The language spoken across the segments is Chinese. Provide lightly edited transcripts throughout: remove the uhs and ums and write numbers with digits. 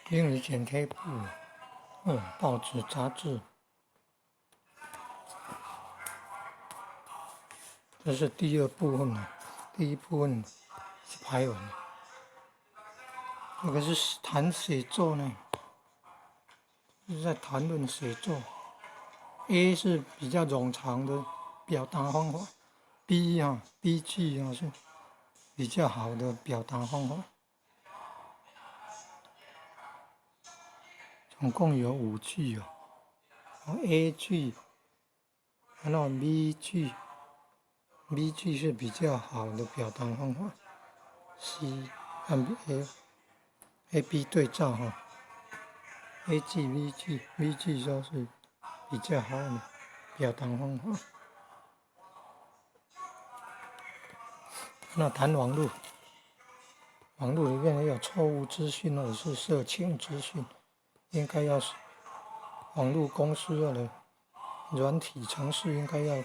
英语剪贴簿，报纸、杂志，这是第二部分了。第一部分是排文，这个是谈写作呢，是在谈论写作。A 是比较冗长的表达方法，B 句是比较好的表达方法。总共有5句A 句，然后 B 句是比较好的表达方法。C 和 A、B 对照A 句、B 句都是比较好的表达方法。那谈网络里面也有错误资讯或者是色情资讯，应该要网络公司的软体程序应该要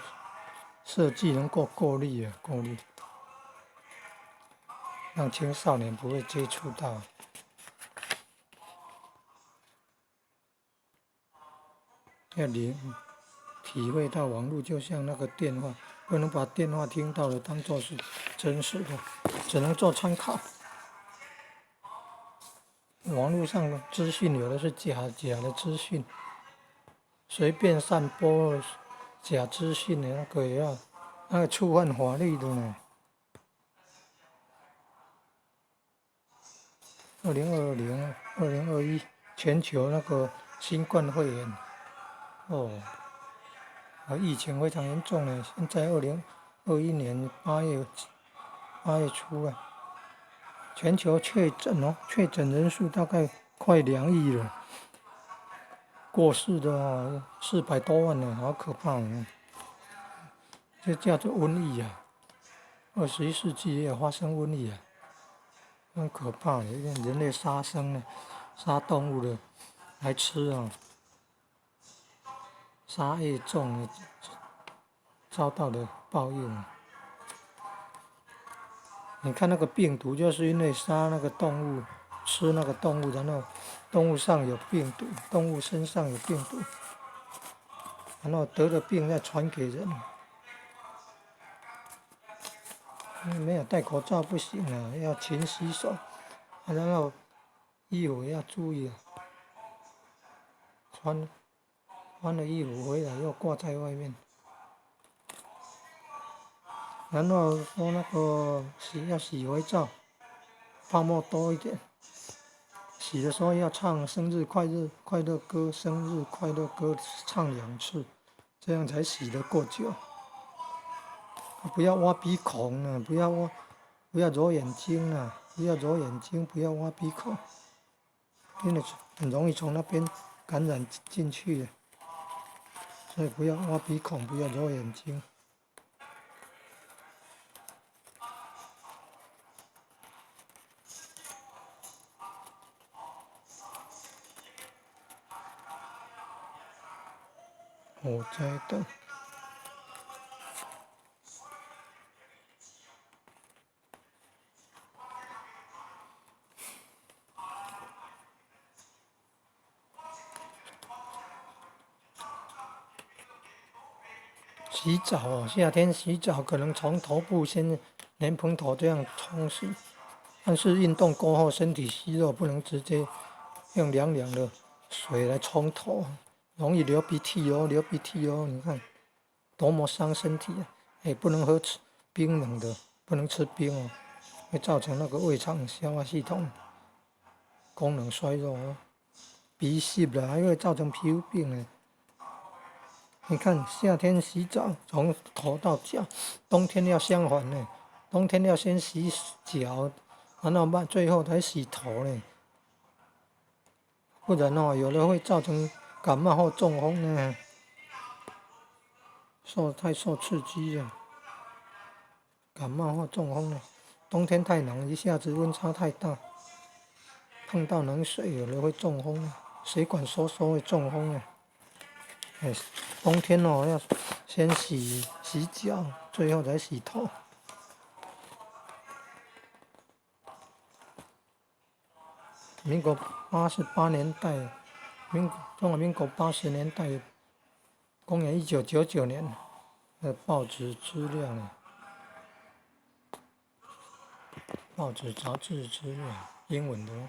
设计能够过滤，让青少年不会接触到。要体会到网络就像那个电话，不能把电话听到的当作是真实的，只能做参考。网络上的资讯有的是假的资讯，随便散播假资讯的那个也要触犯法律的呢。2020、2021全球那个新冠肺炎，疫情非常严重呢。现在2021年8月初全球确诊人数大概快2亿了，过世的400多万了，好可怕这叫做瘟疫21世纪也有发生瘟疫很可怕人类杀生杀动物的来吃杀业重遭到的报应你看那个病毒，就是因为杀那个动物，吃那个动物，然后动物上有病毒，动物身上有病毒，然后得了病再传给人。没有戴口罩不行要勤洗手，然后衣服要注意穿了衣服回来又挂在外面。然后说那个要洗肥皂，泡沫多一点。洗的时候要唱生日快乐歌，生日快乐歌唱2次，这样才洗得够久。不要挖鼻孔不要揉眼睛不要揉眼睛，不要挖鼻孔，因为很容易从那边感染进去所以不要挖鼻孔，不要揉眼睛。火灾灯。洗澡夏天洗澡可能从头部先莲蓬头这样冲洗，但是运动过后身体虚弱，不能直接用凉的水来冲头，容易流鼻涕你看多么伤身体不能喝冰冷的，不能吃冰会造成那个胃肠消化系统功能衰弱鼻息还会造成皮肤病你看夏天洗澡从头到脚，冬天要相反冬天要先洗脚，然后最后才洗头不然有的会造成感冒或中风太受刺激了，感冒或中风冬天太冷，一下子温差太大，碰到冷水有的会中风水管收缩会中风冬天要先洗脚，最后才洗头。民国88年代，中华民国80年代，公元1999年的报纸资料呢，报纸杂志资料，英文的哦。